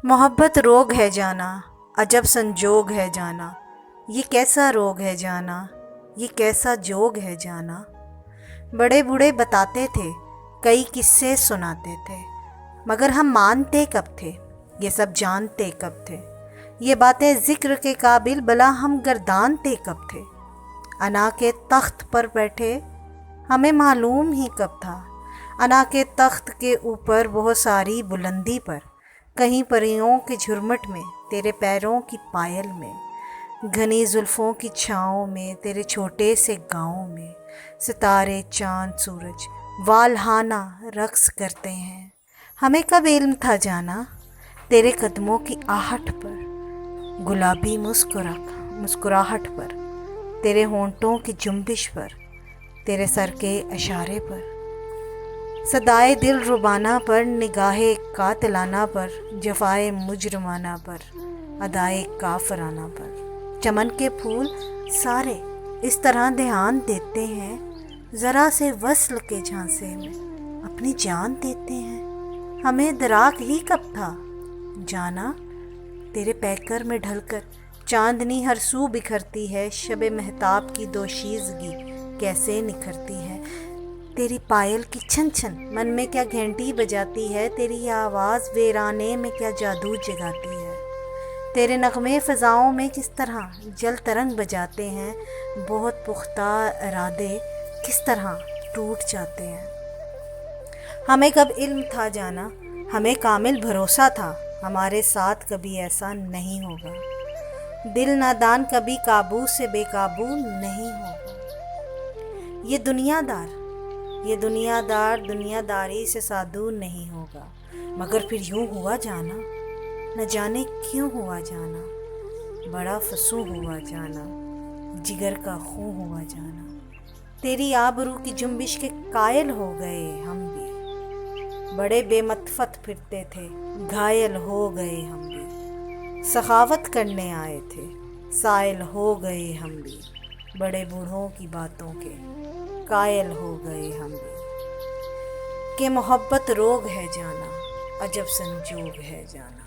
मोहब्बत रोग है जाना, अजब संजोग है जाना। ये कैसा रोग है जाना, ये कैसा जोग है जाना। बड़े बूढ़े बताते थे, कई किस्से सुनाते थे, मगर हम मानते कब थे, ये सब जानते कब थे। ये बातें जिक्र के काबिल भला हम गर्दानते कब थे। अना के तख्त पर बैठे हमें मालूम ही कब था। अना के तख्त के ऊपर बहुत सारी बुलंदी पर, कहीं परियों के झुरमुट में, तेरे पैरों की पायल में, घनी जुल्फ़ों की छाँव में, तेरे छोटे से गाँव में, सितारे चाँद सूरज वाल्हाना रक्स करते हैं। हमें कब इल्म था जाना, तेरे कदमों की आहट पर, गुलाबी मुस्कुराहट पर, तेरे होंठों की जुम्बिश पर, तेरे सर के इशारे पर, सदाए दिल रुबाना पर, निगाहे कातिलाना पर, जफाए मुजरमाना पर, अदाए काफराना पर। चमन के फूल सारे इस तरह ध्यान देते हैं, ज़रा से वस्ल के झांसे में अपनी जान देते हैं। हमें दराक ही कब था जाना, तेरे पैकर में ढलकर चांदनी हर सू बिखरती है। शबे महताब की दोशीज़गी कैसे निखरती है। तेरी पायल की छन छन मन में क्या घंटी बजाती है। तेरी आवाज़ वीराने में क्या जादू जगाती है। तेरे नगमे फ़ज़ाओं में किस तरह जल तरंग बजाते हैं। बहुत पुख्ता इरादे किस तरह टूट जाते हैं। हमें कब इल्म था जाना, हमें कामिल भरोसा था, हमारे साथ कभी ऐसा नहीं होगा। दिल नादान कभी काबू से बेकाबू नहीं होगा। ये दुनियादार दुनियादारी से साधु नहीं होगा। मगर फिर यूं हुआ जाना, न जाने क्यों हुआ जाना, बड़ा फसू हुआ जाना, जिगर का खूं हुआ जाना। तेरी आबरू की जुम्बिश के कायल हो गए हम भी, बड़े बेमतफत फिरते थे, घायल हो गए हम भी। सखावत करने आए थे, साइल हो गए हम भी, बड़े बूढ़ों की बातों के कायल हो गए हम भी। कि मोहब्बत रोग है जाना, अजब संजोग है जाना।